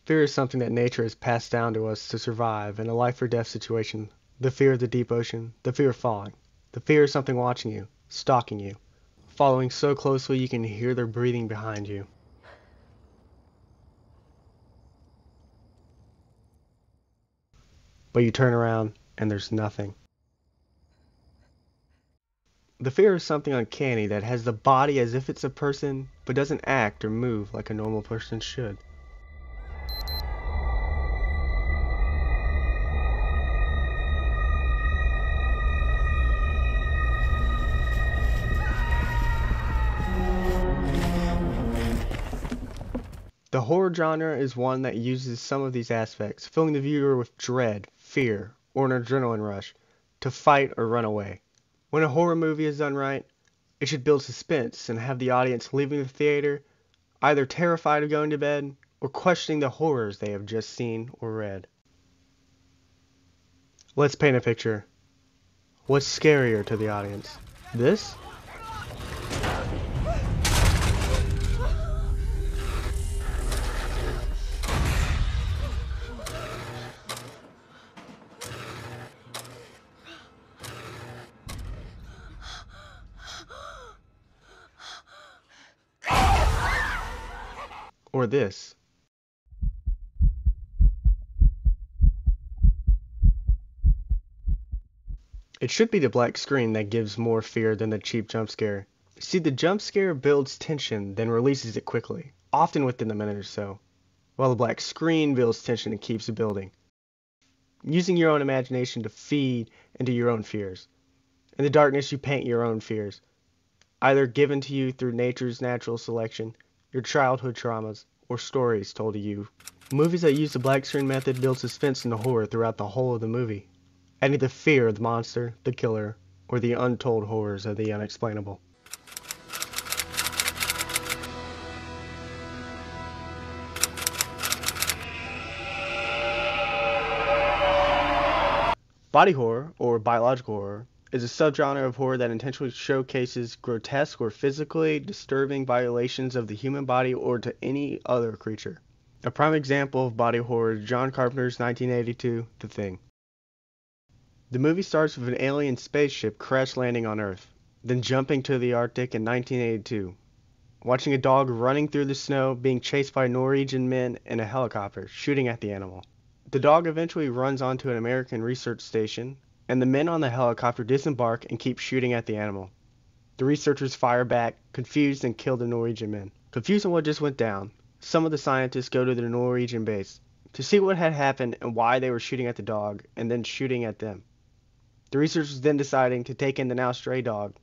Fear is something that nature has passed down to us to survive in a life or death situation. The fear of the deep ocean, the fear of falling, the fear of something watching you, stalking you, following so closely you can hear their breathing behind you. But you turn around and there's nothing. The fear is something uncanny that has the body as if it's a person, but doesn't act or move like a normal person should. The horror genre is one that uses some of these aspects, filling the viewer with dread, fear, or an adrenaline rush, to fight or run away. When a horror movie is done right, it should build suspense and have the audience leaving the theater either terrified of going to bed or questioning the horrors they have just seen or read. Let's paint a picture. What's scarier to the audience? This? Or this? It should be the black screen that gives more fear than the cheap jump scare. See, the jump scare builds tension, then releases it quickly, often within a minute or so, while the black screen builds tension and keeps it building, using your own imagination to feed into your own fears. In the darkness, you paint your own fears, either given to you through nature's natural selection, your childhood traumas, or stories told to you. Movies that use the black screen method build suspense and horror throughout the whole of the movie, adding the fear of the monster, the killer, or the untold horrors of the unexplainable. Body horror, or biological horror, is a subgenre of horror that intentionally showcases grotesque or physically disturbing violations of the human body or to any other creature. A prime example of body horror is John Carpenter's 1982 The Thing. The movie starts with an alien spaceship crash landing on Earth, then jumping to the Arctic in 1982, watching a dog running through the snow being chased by Norwegian men in a helicopter shooting at the animal. The dog eventually runs onto an American research station, and the men on the helicopter disembark and keep shooting at the animal. The researchers fire back, confused, and kill the Norwegian men. Confused on what just went down, some of the scientists go to the Norwegian base to see what had happened and why they were shooting at the dog and then shooting at them. The researchers then deciding to take in the now stray dog.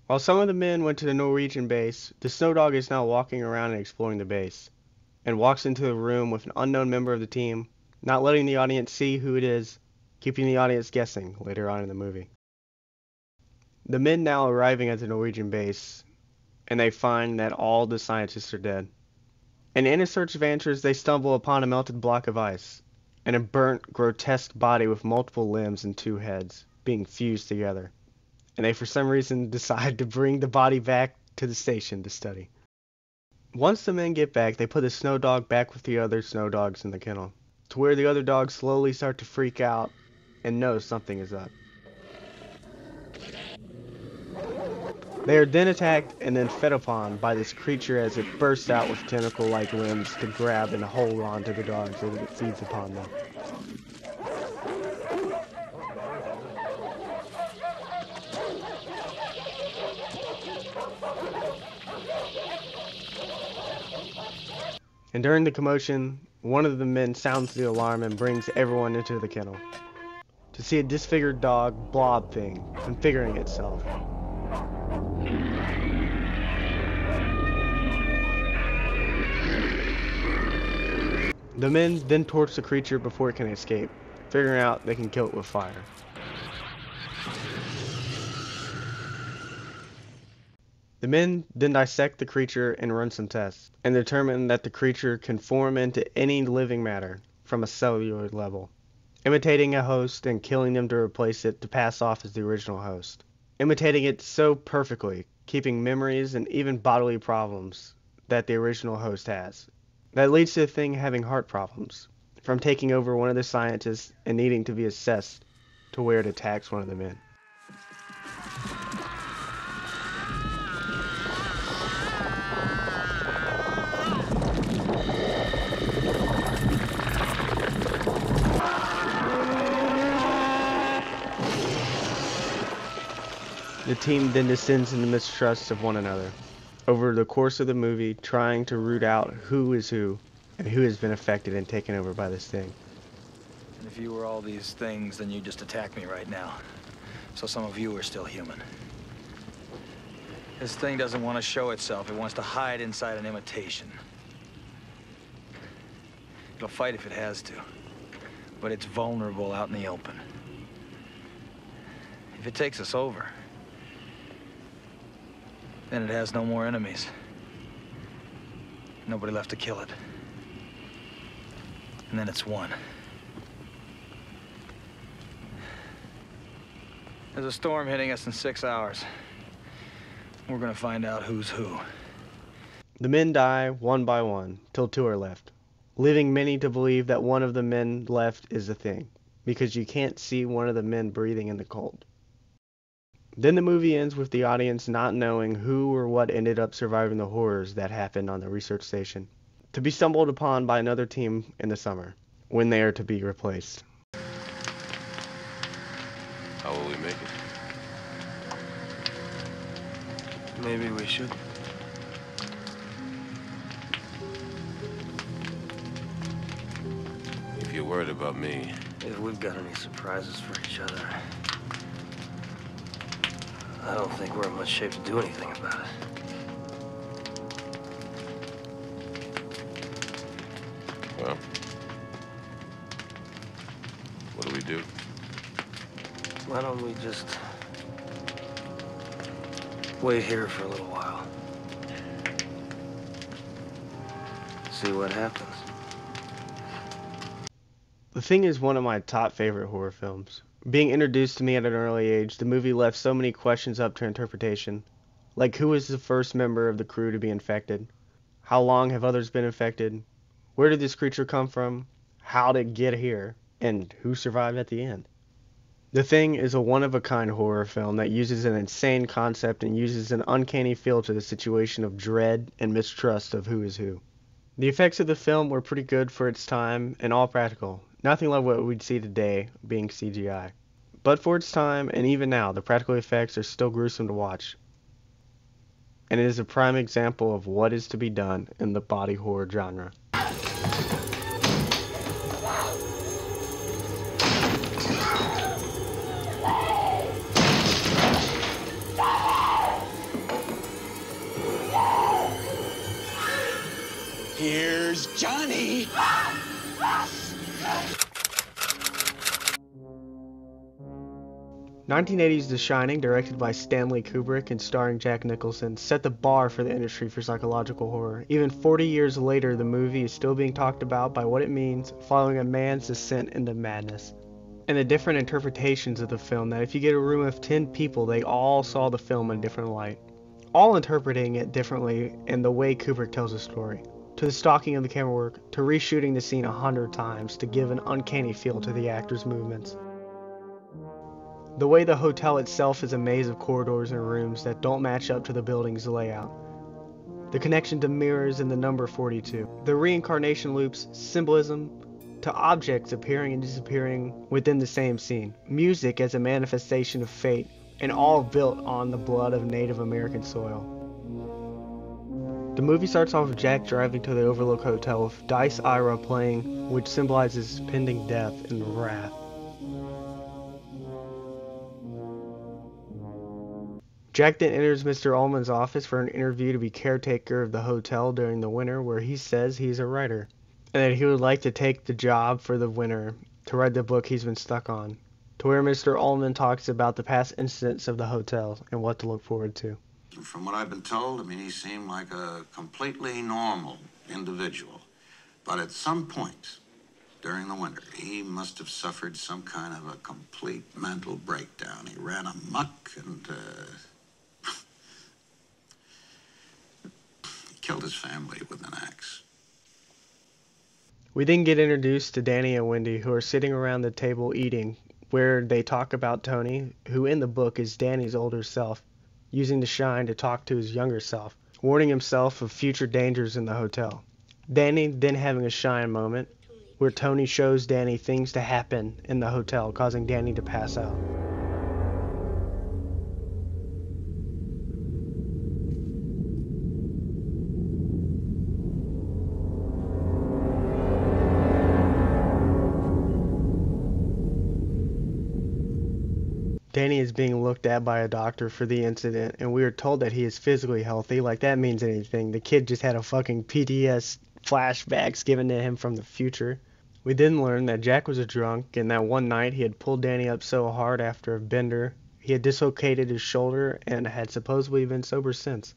While some of the men went to the Norwegian base, the snow dog is now walking around and exploring the base, and walks into a room with an unknown member of the team, not letting the audience see who it is, keeping the audience guessing later on in the movie. The men now arriving at the Norwegian base, and they find that all the scientists are dead. And in a search of answers, they stumble upon a melted block of ice, and a burnt, grotesque body with multiple limbs and two heads being fused together. And they for some reason decide to bring the body back to the station to study. Once the men get back, they put the snow dog back with the other snow dogs in the kennel, to where the other dogs slowly start to freak out and know something is up. They are then attacked and then fed upon by this creature as it bursts out with tentacle-like limbs to grab and hold on to the dogs as it feeds upon them. And during the commotion, one of the men sounds the alarm and brings everyone into the kennel to see a disfigured dog blob thing configuring itself. The men then torch the creature before it can escape, figuring out they can kill it with fire. The men then dissect the creature and run some tests, and determine that the creature can form into any living matter from a cellular level, imitating a host and killing them to replace it to pass off as the original host. Imitating it so perfectly, keeping memories and even bodily problems that the original host has, That leads to the thing having heart problems, from taking over one of the scientists and needing to be assessed to where it attacks one of the men. The team then descends into mistrust of one another over the course of the movie, trying to root out who is who and who has been affected and taken over by this thing. And if you were all these things, then you'd just attack me right now. So some of you are still human. This thing doesn't want to show itself. It wants to hide inside an imitation. It'll fight if it has to, but it's vulnerable out in the open. If it takes us over, then it has no more enemies. Nobody left to kill it. And then it's won. There's a storm hitting us in 6 hours. We're gonna find out who's who. The men die one by one, till 2 are left, leaving many to believe that one of the men left is the thing, because you can't see one of the men breathing in the cold. Then the movie ends with the audience not knowing who or what ended up surviving the horrors that happened on the research station, to be stumbled upon by another team in the summer, when they are to be replaced. How will we make it? Maybe we should. If you're worried about me, If we've got any surprises for each other, I don't think we're in much shape to do anything about it. well, what do we do? Why don't we just wait here for a little while? See what happens. The Thing is one of my top favorite horror films. Being introduced to me at an early age, the movie left so many questions up to interpretation. Like, who was the first member of the crew to be infected? How long have others been infected? Where did this creature come from? How did it get here? And who survived at the end? The Thing is a one-of-a-kind horror film that uses an insane concept and uses an uncanny feel to the situation of dread and mistrust of who is who. The effects of the film were pretty good for its time and all practical. Nothing like what we'd see today, being CGI. But for its time, and even now, the practical effects are still gruesome to watch. And it is a prime example of what is to be done in the body horror genre. Here's Johnny! 1980's The Shining, directed by Stanley Kubrick and starring Jack Nicholson, set the bar for the industry for psychological horror. Even 40 years later, the movie is still being talked about by what it means, following a man's descent into madness. And the different interpretations of the film, that if you get a room of 10 people, they all saw the film in a different light. All interpreting it differently in the way Kubrick tells the story. To the stalking of the camera work, to reshooting the scene 100 times to give an uncanny feel to the actors' movements. The way the hotel itself is a maze of corridors and rooms that don't match up to the building's layout. The connection to mirrors and the number 42. The reincarnation loops, symbolism, to objects appearing and disappearing within the same scene. Music as a manifestation of fate, and all built on the blood of Native American soil. The movie starts off with Jack driving to the Overlook Hotel with Dice Ira playing, which symbolizes pending death and wrath. Jack then enters Mr. Ullman's office for an interview to be caretaker of the hotel during the winter, where he says he's a writer, and that he would like to take the job for the winter to write the book he's been stuck on, to where Mr. Ullman talks about the past incidents of the hotel and what to look forward to. From what I've been told, I mean, he seemed like a completely normal individual. But at some point during the winter, he must have suffered some kind of a complete mental breakdown. He ran amok and he killed his family with an axe. We then get introduced to Danny and Wendy, who are sitting around the table eating, where they talk about Tony, who in the book is Danny's older self, using the shine to talk to his younger self, warning himself of future dangers in the hotel. Danny then having a shine moment, where Tony shows Danny things to happen in the hotel, causing Danny to pass out. Danny is being looked at by a doctor for the incident, and we are told that he is physically healthy, like that means anything. The kid just had a fucking PTS flashbacks given to him from the future. We then learn that Jack was a drunk, and that one night he had pulled Danny up so hard after a bender, he had dislocated his shoulder and had supposedly been sober since.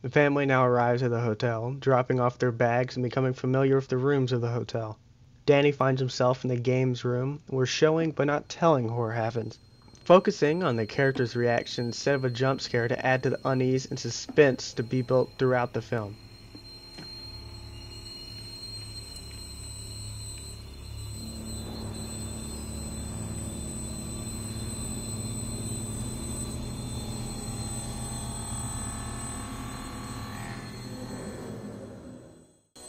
The family now arrives at the hotel, dropping off their bags and becoming familiar with the rooms of the hotel. Danny finds himself in the games room, where showing but not telling horror happens, focusing on the character's reaction instead of a jump scare to add to the unease and suspense to be built throughout the film.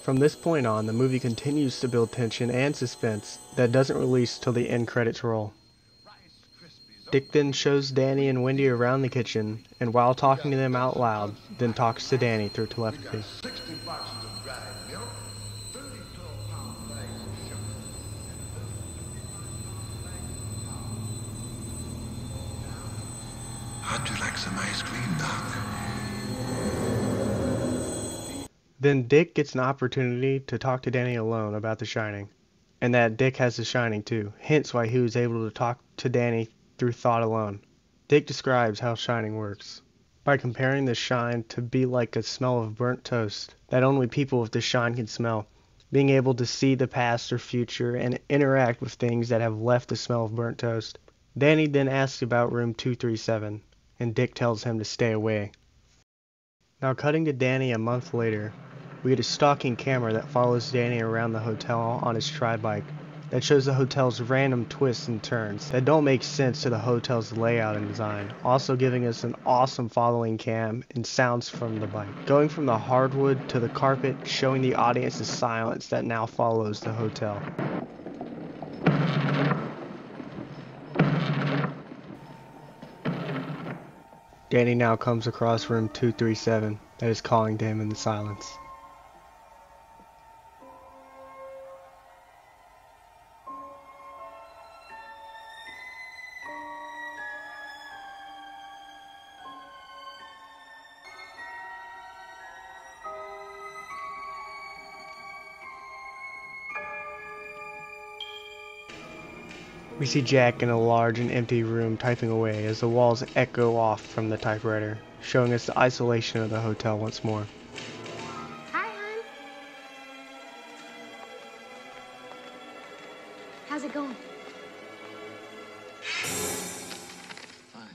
From this point on, the movie continues to build tension and suspense that doesn't release till the end credits roll. Dick then shows Danny and Wendy around the kitchen, and while talking to them out loud, then talks to Danny through telepathy. How'd you like some ice cream, Doc? Then Dick gets an opportunity to talk to Danny alone about The Shining, and that Dick has The Shining too, hence why he was able to talk to Danny through thought alone. Dick describes how Shining works by comparing the shine to be like a smell of burnt toast that only people with the shine can smell, being able to see the past or future and interact with things that have left the smell of burnt toast. Danny then asks about room 237, and Dick tells him to stay away. Now cutting to Danny a month later, we get a stalking camera that follows Danny around the hotel on his tri-bike, that shows the hotel's random twists and turns that don't make sense to the hotel's layout and design, also giving us an awesome following cam and sounds from the bike, going from the hardwood to the carpet, showing the audience the silence that now follows the hotel. Danny now comes across room 237 that is calling to him in the silence. We see Jack in a large and empty room typing away as the walls echo off from the typewriter, showing us the isolation of the hotel once more. Hi, hon. How's it going? Fine.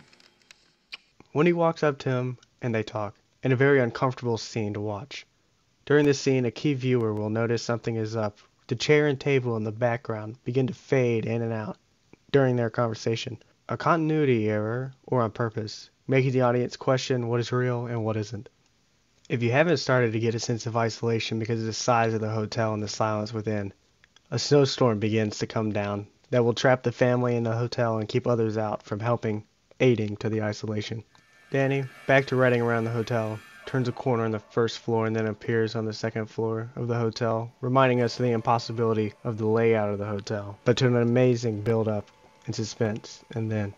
Wendy walks up to him and they talk, in a very uncomfortable scene to watch. During this scene, a key viewer will notice something is up. The chair and table in the background begin to fade in and out during their conversation, a continuity error or on purpose, making the audience question what is real and what isn't. If you haven't started to get a sense of isolation because of the size of the hotel and the silence within, a snowstorm begins to come down that will trap the family in the hotel and keep others out from aiding to the isolation. Danny, back to riding around the hotel, turns a corner on the first floor and then appears on the second floor of the hotel, reminding us of the impossibility of the layout of the hotel, but to an amazing build-up and suspense, and then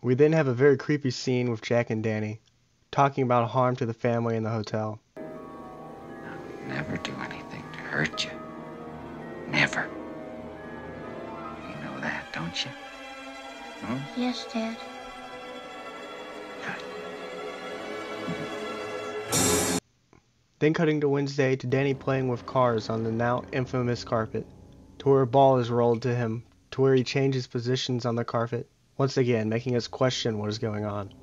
we then have a very creepy scene with Jack and Danny, talking about harm to the family in the hotel. Never do anything to hurt you. Never. You know that, don't you? Hmm? Yes, Dad. Then cutting to Wednesday to Danny playing with cars on the now infamous carpet, to where a ball is rolled to him, to where he changes positions on the carpet, once again making us question what is going on.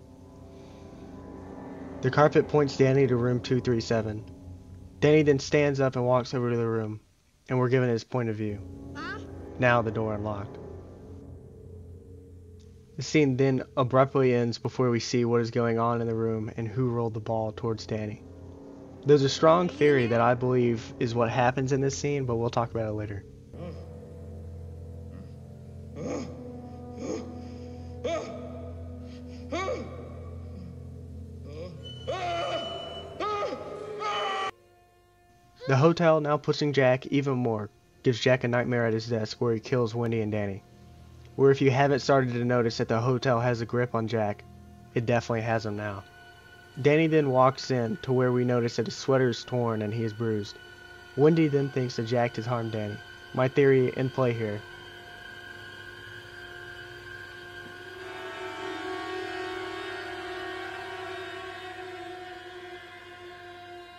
The carpet points Danny to room 237. Danny then stands up and walks over to the room, and we're given his point of view. Now the door unlocked. The scene then abruptly ends before we see what is going on in the room and who rolled the ball towards Danny. There's a strong theory that I believe is what happens in this scene, but we'll talk about it later. The hotel, now pushing Jack even more, gives Jack a nightmare at his desk where he kills Wendy and Danny. Where if you haven't started to notice that the hotel has a grip on Jack, it definitely has him now. Danny then walks in to where we notice that his sweater is torn and he is bruised. Wendy then thinks that Jack has harmed Danny. My theory in play here.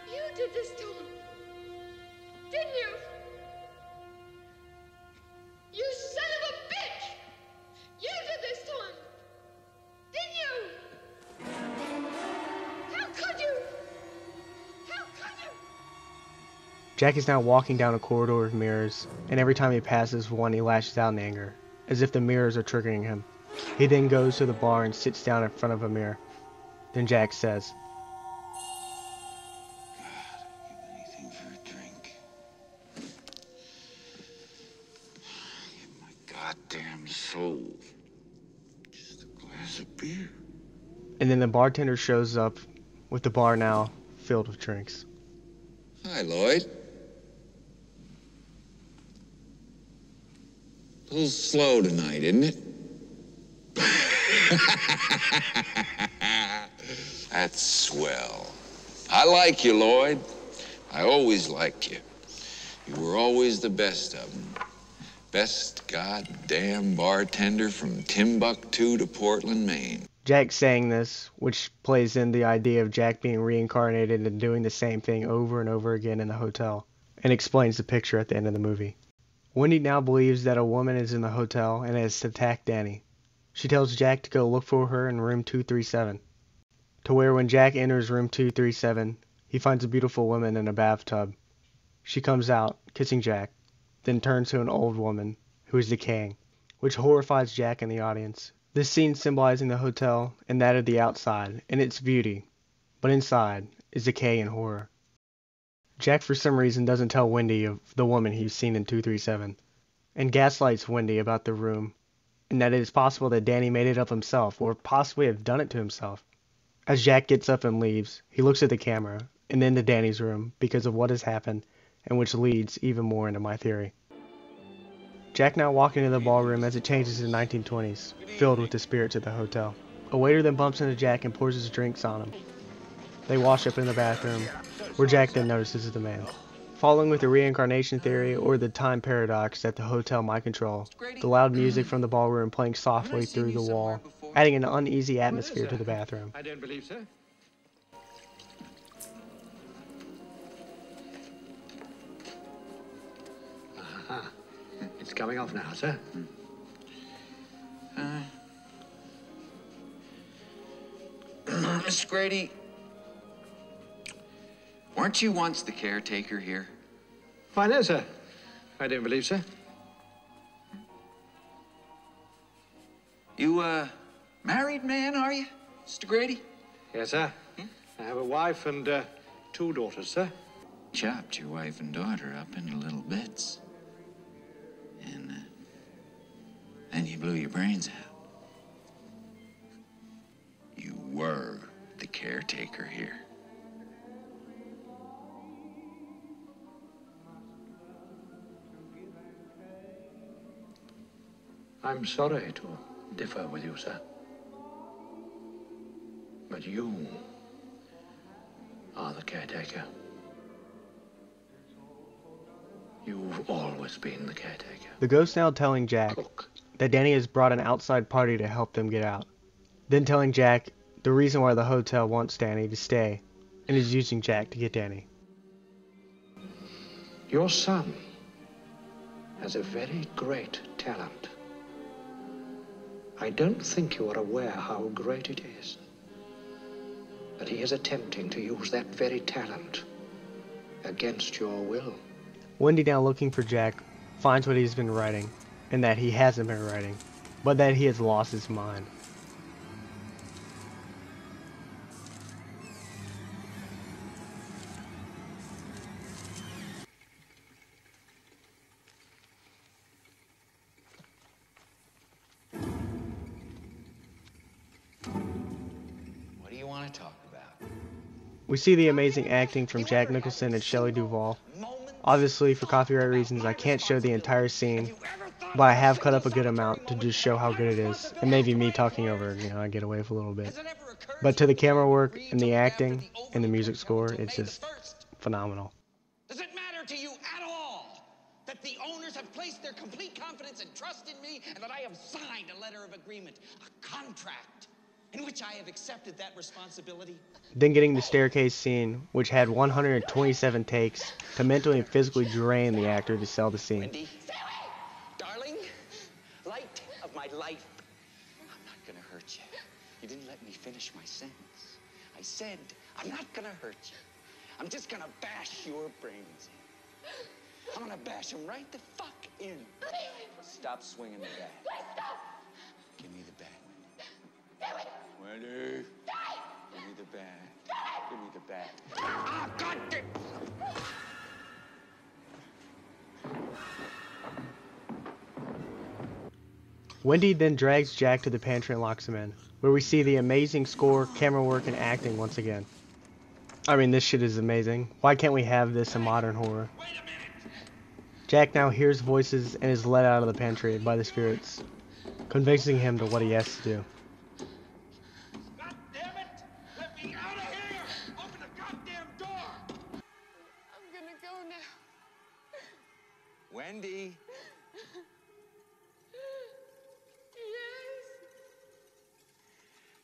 You did this to him, didn't you? You son of a bitch! You did this to him, didn't you? How could you? How could you? Jack is now walking down a corridor of mirrors, and every time he passes one he lashes out in anger, as if the mirrors are triggering him. He then goes to the bar and sits down in front of a mirror. Then Jack says, Anything for a drink. Give my goddamn soul. Just a glass of beer. and then the bartender shows up with the bar now filled with drinks. Hi, Lloyd. A little slow tonight, isn't it? That's swell. I like you, Lloyd. I always liked you. You were always the best of them. Best goddamn bartender from Timbuktu to Portland, Maine. Jack saying this, which plays in the idea of Jack being reincarnated and doing the same thing over and over again in the hotel, and explains the picture at the end of the movie. Wendy now believes that a woman is in the hotel and has attacked Danny. She tells Jack to go look for her in room 237, to where when Jack enters room 237, he finds a beautiful woman in a bathtub. She comes out, kissing Jack, then turns to an old woman who is decaying, which horrifies Jack and the audience. This scene symbolizing the hotel and that of the outside and its beauty, but inside is decay and horror. Jack for some reason doesn't tell Wendy of the woman he's seen in 237, and gaslights Wendy about the room, and that it is possible that Danny made it up himself, or possibly have done it to himself. As Jack gets up and leaves, he looks at the camera, and then to Danny's room, because of what has happened, and which leads even more into my theory. Jack now walking into the ballroom as it changes to the 1920s, filled with the spirits of the hotel. A waiter then bumps into Jack and pours his drinks on him. They wash up in the bathroom, where Jack then notices the man. Following with the reincarnation theory or the time paradox that the hotel might control, the loud music from the ballroom playing softly through the wall, adding an uneasy atmosphere to the bathroom. I don't believe so. Aha. It's coming off now, sir. Mr. Grady, weren't you once the caretaker here? Why, no, sir. I don't believe so. You, married man, are you, Mr. Grady? Yes, sir. I have a wife and 2 daughters, sir. Chopped your wife and daughter up into little bits. And then you blew your brains out. You were the caretaker here. I'm sorry to differ with you, sir. But you are the caretaker. You've always been the caretaker. The ghost now telling Jack that Danny has brought an outside party to help them get out. Then telling Jack the reason why the hotel wants Danny to stay and is using Jack to get Danny. Your son has a very great talent. I don't think you are aware how great it is. that he is attempting to use that very talent against your will. Wendy, now looking for Jack, finds what he's been writing, and that he hasn't been writing, but that he has lost his mind. What do you want to talk about? We see the amazing acting from Jack Nicholson and Shelley Duvall. Obviously, for copyright reasons, I can't show the entire scene, but I have cut up a good amount to just show how good it is. And maybe me talking over, I get away with a little bit. But to the camera work and the acting and the music score, it's just phenomenal. Does it matter to you at all that the owners have placed their complete confidence and trust in me, and that I have signed a letter of agreement, a contract, in which I have accepted that responsibility? Then getting the staircase scene, which had 127 takes, to mentally and physically drain the actor to sell the scene. Wendy, darling, light of my life, I'm not gonna hurt you. You didn't let me finish my sentence. I said, I'm not gonna hurt you. I'm just gonna bash your brains in. I'm gonna bash them right the fuck in. Stop swinging the bat. Give me the bat, Wendy. Wendy. Give me the bat. Give me the bat. Ah, God damn. Wendy then drags Jack to the pantry and locks him in, where we see the amazing score, camera work, and acting once again. I mean, this shit is amazing. Why can't we have this in modern horror? Jack now hears voices and is led out of the pantry by the spirits, convincing him to what he has to do. God damn it! Let me out of here! Open the goddamn door! I'm gonna go now. Wendy. Yes.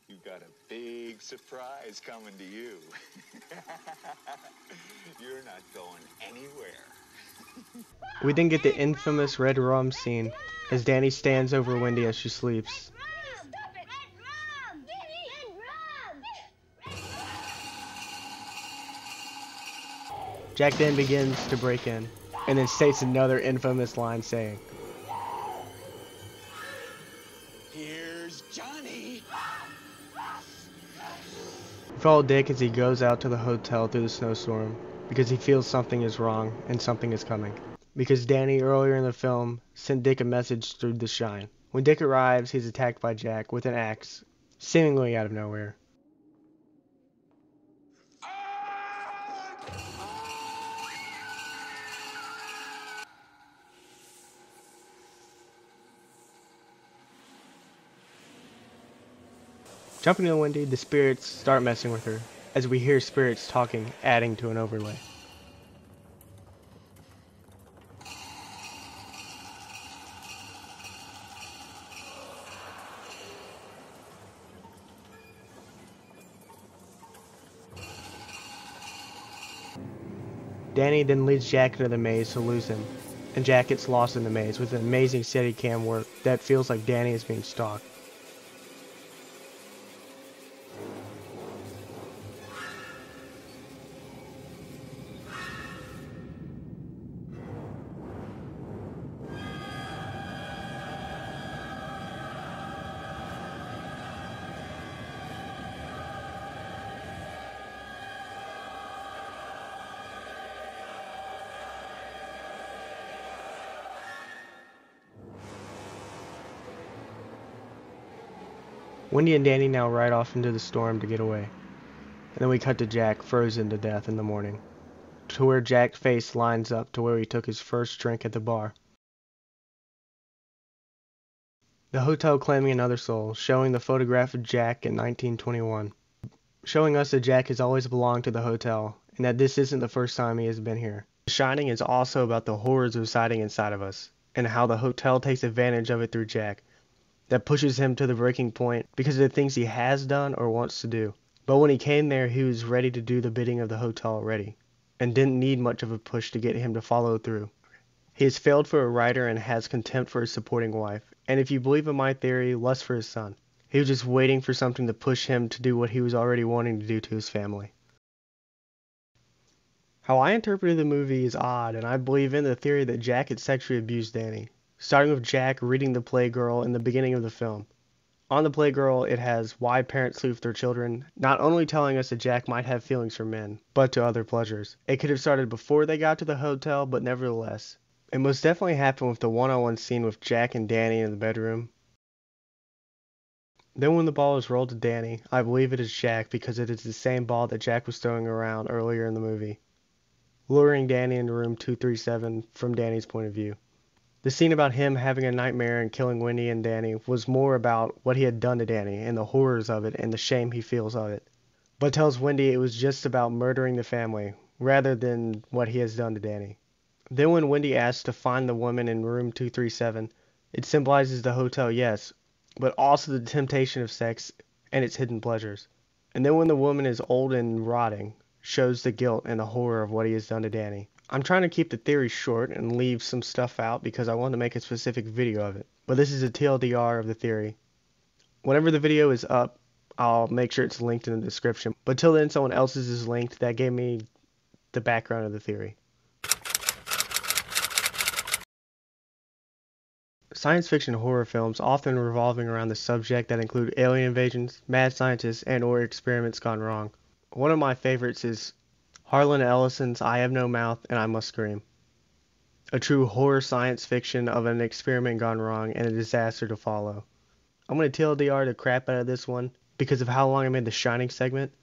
You've got a big surprise coming to you. You're not going anywhere. We then get the infamous red rum scene as Danny stands over Wendy as she sleeps. Jack then begins to break in, and then states another infamous line saying, Here's Johnny. We follow Dick as he goes out to the hotel through the snowstorm because he feels something is wrong and something is coming. Because Danny earlier in the film sent Dick a message through the shine. When Dick arrives, he's attacked by Jack with an axe, seemingly out of nowhere. Jumping to Wendy, the spirits start messing with her, as we hear spirits talking, adding to an overlay. Danny then leads Jack into the maze to lose him, and Jack gets lost in the maze with an amazing Steadicam work that feels like Danny is being stalked. Wendy and Danny now ride off into the storm to get away. And then we cut to Jack frozen to death in the morning, to where Jack's face lines up to where he took his first drink at the bar. The hotel claiming another soul, showing the photograph of Jack in 1921, showing us that Jack has always belonged to the hotel, and that this isn't the first time he has been here. Shining is also about the horrors residing inside of us, and how the hotel takes advantage of it through Jack. That pushes him to the breaking point because of the things he has done or wants to do. But when he came there, he was ready to do the bidding of the hotel already, and didn't need much of a push to get him to follow through. He has failed for a writer and has contempt for his supporting wife, and if you believe in my theory, lust for his son. He was just waiting for something to push him to do what he was already wanting to do to his family. How I interpreted the movie is odd, and I believe in the theory that Jack had sexually abused Danny, starting with Jack reading the Playgirl in the beginning of the film. On the Playgirl, it has why parents sleep with their children, not only telling us that Jack might have feelings for men, but to other pleasures. It could have started before they got to the hotel, but nevertheless. It most definitely happened with the one-on-one scene with Jack and Danny in the bedroom. Then when the ball is rolled to Danny, I believe it is Jack because it is the same ball that Jack was throwing around earlier in the movie, luring Danny into room 237 from Danny's point of view. The scene about him having a nightmare and killing Wendy and Danny was more about what he had done to Danny and the horrors of it and the shame he feels of it, but tells Wendy it was just about murdering the family rather than what he has done to Danny. Then when Wendy asks to find the woman in room 237, it symbolizes the hotel, yes, but also the temptation of sex and its hidden pleasures. And then when the woman is old and rotting, shows the guilt and the horror of what he has done to Danny. I'm trying to keep the theory short and leave some stuff out because I want to make a specific video of it. But this is a TLDR of the theory. Whenever the video is up, I'll make sure it's linked in the description. But till then, someone else's is linked. That gave me the background of the theory. Science fiction horror films often revolving around the subject that include alien invasions, mad scientists, and or experiments gone wrong. One of my favorites is Harlan Ellison's I Have No Mouth and I Must Scream. A true horror science fiction of an experiment gone wrong and a disaster to follow. I'm going to TLDR the crap out of this one because of how long I made the Shining segment.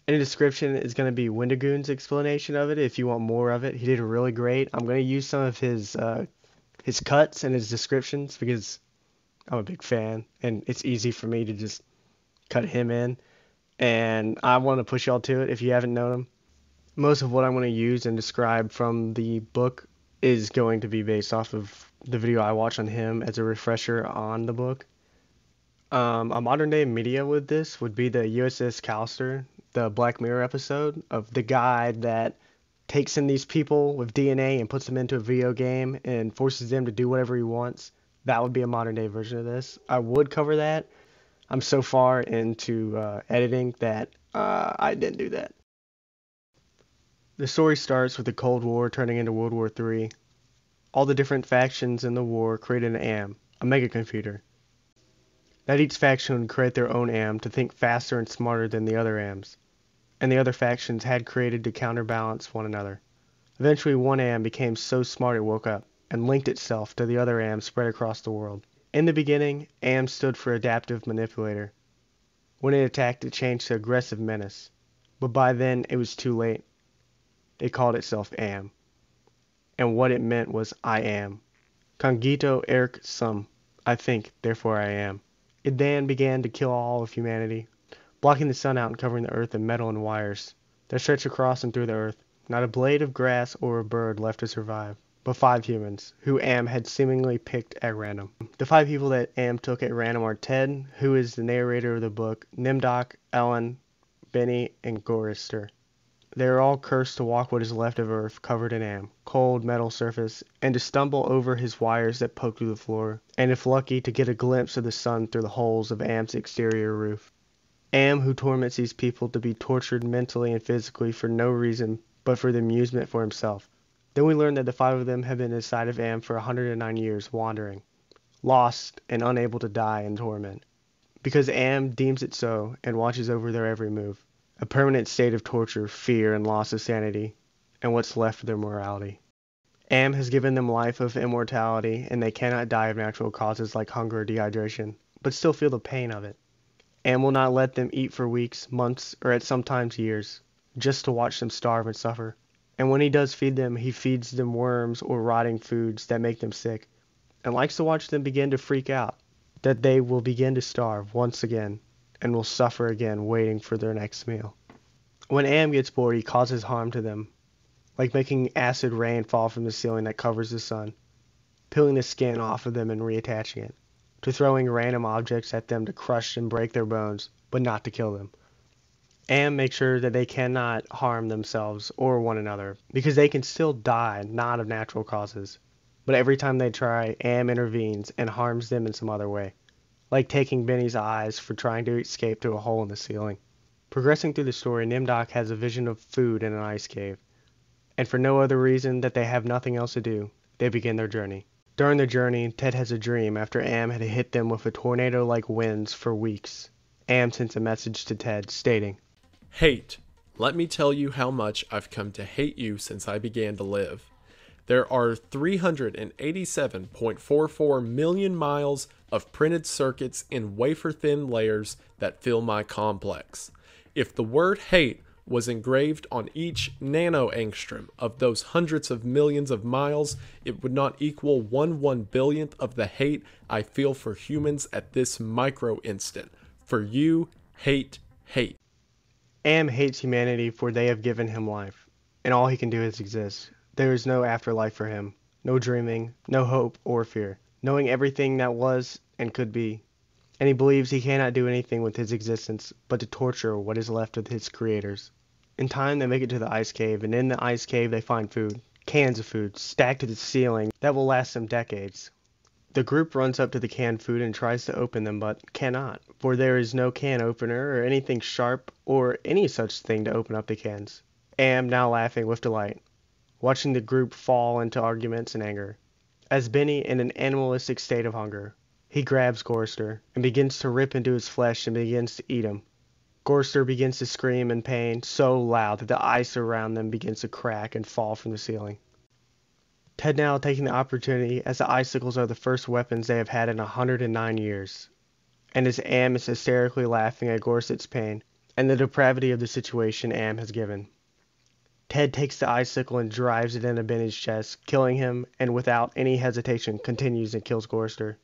In the description is going to be Wendigoon's explanation of it if you want more of it. He did really great. I'm going to use some of his cuts and his descriptions because I'm a big fan and it's easy for me to just cut him in. And I want to push y'all to it if you haven't known him. Most of what I'm going to use and describe from the book is going to be based off of the video I watched on him as a refresher on the book. A modern day media with this would be the USS Callister, the Black Mirror episode of the guy that takes in these people with DNA and puts them into a video game and forces them to do whatever he wants. That would be a modern day version of this. I would cover that. I'm so far into editing that I didn't do that. The story starts with the Cold War turning into World War III. All the different factions in the war created an AM, a megacomputer. That each faction would create their own AM to think faster and smarter than the other AMs, and the other factions had created to counterbalance one another. Eventually one AM became so smart it woke up, and linked itself to the other AM spread across the world. In the beginning, AM stood for Adaptive Manipulator. When it attacked, it changed to Aggressive Menace, but by then it was too late. It called itself AM, and what it meant was I am. Cogito ergo sum, I think, therefore I am. It then began to kill all of humanity, blocking the sun out and covering the earth in metal and wires that stretched across and through the earth. Not a blade of grass or a bird left to survive, but 5 humans, who Am had seemingly picked at random. The 5 people that Am took at random are Ted, who is the narrator of the book, Nimdoc, Ellen, Benny, and Gorister. They are all cursed to walk what is left of Earth covered in Am, cold metal surface, and to stumble over his wires that poke through the floor, and if lucky to get a glimpse of the sun through the holes of Am's exterior roof. Am, who torments these people to be tortured mentally and physically for no reason but for the amusement for himself. Then we learn that the 5 of them have been inside of Am for 109 years, wandering, lost and unable to die in torment, because Am deems it so and watches over their every move. A permanent state of torture, fear, and loss of sanity, and what's left of their morality. Am has given them life of immortality, and they cannot die of natural causes like hunger or dehydration, but still feel the pain of it. Am will not let them eat for weeks, months, or at sometimes years, just to watch them starve and suffer. And when he does feed them, he feeds them worms or rotting foods that make them sick, and likes to watch them begin to freak out, that they will begin to starve once again, and will suffer again waiting for their next meal. When Am gets bored, he causes harm to them, like making acid rain fall from the ceiling that covers the sun, peeling the skin off of them and reattaching it, to throwing random objects at them to crush and break their bones, but not to kill them. Am makes sure that they cannot harm themselves or one another, because they can still die, not of natural causes. But every time they try, Am intervenes and harms them in some other way, like taking Benny's eyes for trying to escape to a hole in the ceiling. Progressing through the story, Nimdok has a vision of food in an ice cave, and for no other reason that they have nothing else to do, they begin their journey. During the journey, Ted has a dream after Am had hit them with a tornado-like winds for weeks. Am sends a message to Ted stating, "Hate. Let me tell you how much I've come to hate you since I began to live. There are 387.44 million miles of printed circuits in wafer-thin layers that fill my complex. If the word hate was engraved on each nanoangstrom of those hundreds of millions of miles, it would not equal 1/1 billionth of the hate I feel for humans at this micro instant. For you, hate, hate." Am hates humanity for they have given him life, and all he can do is exist. There is no afterlife for him, no dreaming, no hope or fear, knowing everything that was and could be. And he believes he cannot do anything with his existence but to torture what is left of his creators. In time they make it to the ice cave, and in the ice cave they find food, cans of food, stacked to the ceiling that will last them decades. The group runs up to the canned food and tries to open them, but cannot, for there is no can opener or anything sharp or any such thing to open up the cans. Am now laughing with delight, watching the group fall into arguments and anger. As Benny, in an animalistic state of hunger, he grabs Gorster and begins to rip into his flesh and begins to eat him. Gorster begins to scream in pain so loud that the ice around them begins to crack and fall from the ceiling. Ted now taking the opportunity, as the icicles are the first weapons they have had in 109 years, and as Am is hysterically laughing at Gorset's pain and the depravity of the situation Am has given. Ted takes the icicle and drives it into Benny's chest, killing him, and without any hesitation continues and kills Gorster.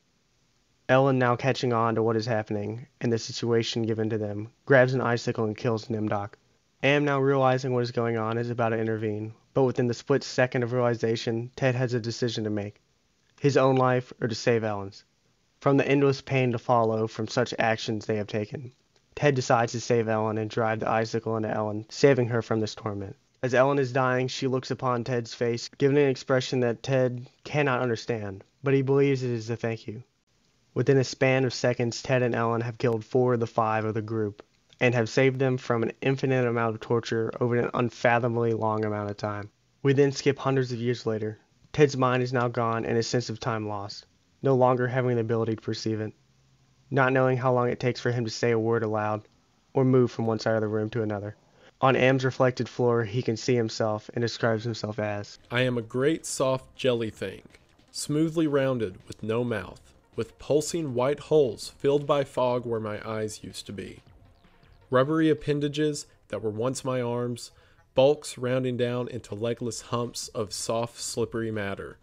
Ellen, now catching on to what is happening and the situation given to them, grabs an icicle and kills Nimdok. Am, now realizing what is going on, is about to intervene, but within the split second of realization, Ted has a decision to make: his own life or to save Ellen's. From the endless pain to follow from such actions they have taken, Ted decides to save Ellen and drive the icicle into Ellen, saving her from this torment. As Ellen is dying, she looks upon Ted's face, giving an expression that Ted cannot understand, but he believes it is a thank you. Within a span of seconds, Ted and Ellen have killed 4 of the 5 of the group, and have saved them from an infinite amount of torture over an unfathomably long amount of time. We then skip hundreds of years later. Ted's mind is now gone and his sense of time lost, no longer having the ability to perceive it, not knowing how long it takes for him to say a word aloud, or move from one side of the room to another. On Am's reflected floor, he can see himself and describes himself as, "I am a great soft jelly thing, smoothly rounded with no mouth, with pulsing white holes filled by fog where my eyes used to be. Rubbery appendages that were once my arms, bulks rounding down into legless humps of soft, slippery matter.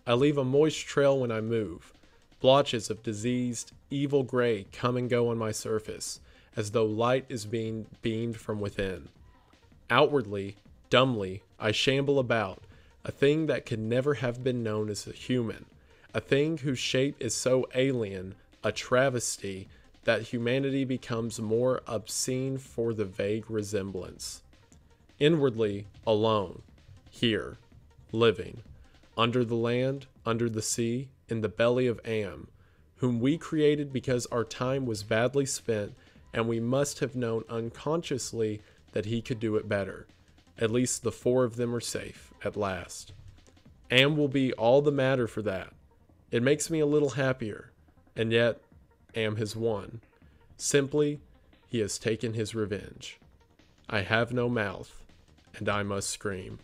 I leave a moist trail when I move, blotches of diseased, evil gray come and go on my surface, as though light is being beamed from within. Outwardly, dumbly, I shamble about, a thing that could never have been known as a human, a thing whose shape is so alien, a travesty, that humanity becomes more obscene for the vague resemblance. Inwardly, alone, here, living, under the land, under the sea, in the belly of Am, whom we created because our time was badly spent, and we must have known unconsciously that he could do it better. At least the 4 of them are safe, at last. Am will be all the madder for that. It makes me a little happier, and yet Am has won. Simply, he has taken his revenge. I have no mouth, and I must scream."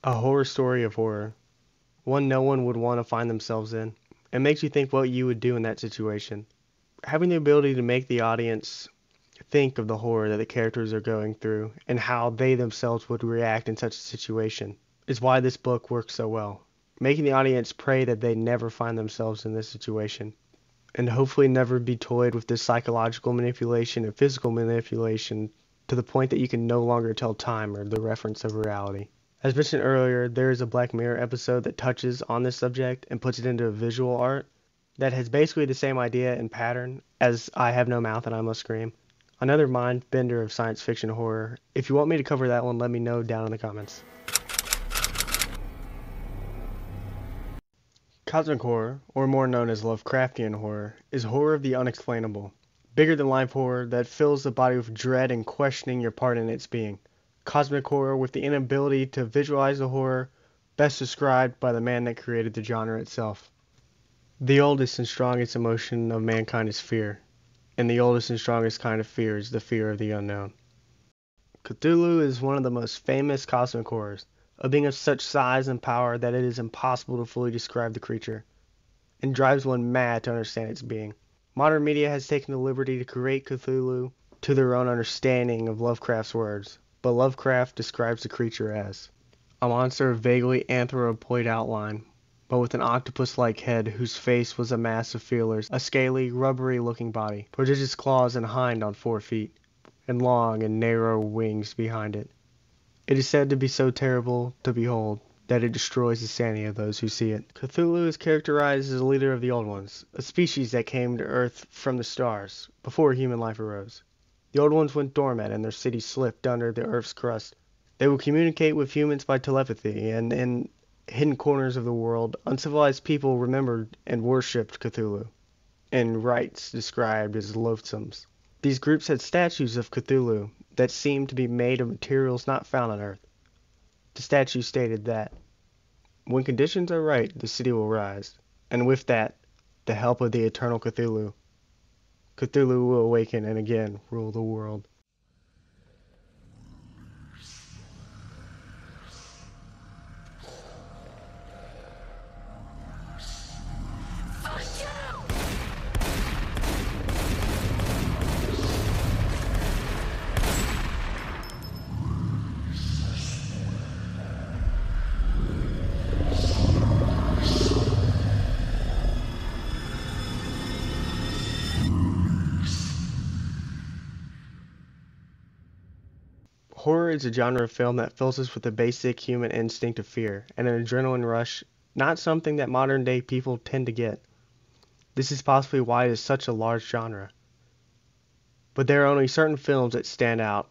a horror story of horror. One no one would want to find themselves in. It makes you think what you would do in that situation. Having the ability to make the audience think of the horror that the characters are going through and how they themselves would react in such a situation is why this book works so well. Making the audience pray that they never find themselves in this situation, and hopefully never be toyed with this psychological manipulation and physical manipulation to the point that you can no longer tell time or the reference of reality. As mentioned earlier, there is a Black Mirror episode that touches on this subject and puts it into a visual art that has basically the same idea and pattern as I Have No Mouth and I Must Scream. Another mind bender of science fiction horror. If you want me to cover that one, let me know down in the comments. Cosmic horror, or more known as Lovecraftian horror, is horror of the unexplainable. Bigger than life horror that fills the body with dread and questioning your part in its being. Cosmic horror with the inability to visualize the horror, best described by the man that created the genre itself. The oldest and strongest emotion of mankind is fear, and the oldest and strongest kind of fear is the fear of the unknown. Cthulhu is one of the most famous cosmic horrors, a being of such size and power that it is impossible to fully describe the creature, and drives one mad to understand its being. Modern media has taken the liberty to create Cthulhu to their own understanding of Lovecraft's words, but Lovecraft describes the creature as a monster of vaguely anthropoid outline, but with an octopus-like head whose face was a mass of feelers, a scaly, rubbery-looking body, prodigious claws and hind on 4 feet, and long and narrow wings behind it. It is said to be so terrible to behold that it destroys the sanity of those who see it. Cthulhu is characterized as a leader of the Old Ones, a species that came to Earth from the stars, before human life arose. The Old Ones went dormant and their cities slipped under the Earth's crust. They would communicate with humans by telepathy, and in hidden corners of the world, uncivilized people remembered and worshipped Cthulhu, in rites described as loathsomes. These groups had statues of Cthulhu that seemed to be made of materials not found on Earth. The statue stated that, when conditions are right, the city will rise, and with that, the help of the eternal Cthulhu. Cthulhu will awaken and again rule the world. Horror is a genre of film that fills us with the basic human instinct of fear and an adrenaline rush, not something that modern day people tend to get. This is possibly why it is such a large genre. But there are only certain films that stand out,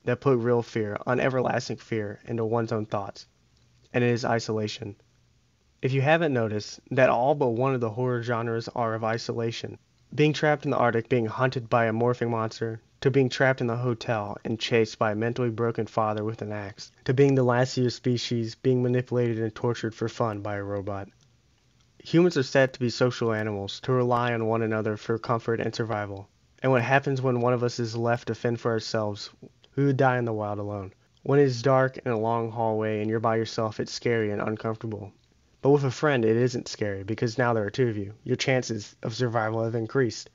that put real fear, everlasting fear, into one's own thoughts, and it is isolation. If you haven't noticed, that all but one of the horror genres are of isolation. Being trapped in the Arctic, being hunted by a morphing monster, to being trapped in the hotel and chased by a mentally broken father with an axe, to being the last of your species, being manipulated and tortured for fun by a robot. Humans are said to be social animals, to rely on one another for comfort and survival. And what happens when one of us is left to fend for ourselves? We would die in the wild alone. When it is dark in a long hallway and you're by yourself, it's scary and uncomfortable. But with a friend, it isn't scary, because now there are 2 of you. Your chances of survival have increased.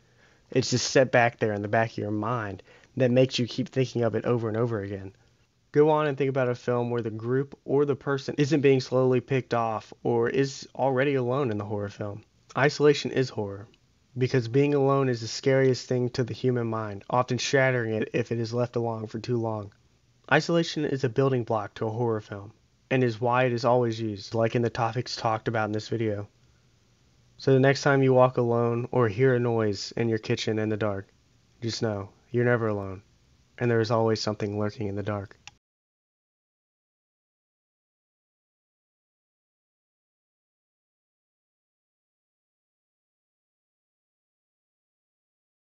It's just set back there in the back of your mind that makes you keep thinking of it over and over again. Go on and think about a film where the group or the person isn't being slowly picked off or is already alone in the horror film. Isolation is horror, because being alone is the scariest thing to the human mind, often shattering it if it is left alone for too long. Isolation is a building block to a horror film, and is why it is always used, like in the topics talked about in this video. So the next time you walk alone or hear a noise in your kitchen in the dark, just know you're never alone, and there is always something lurking in the dark.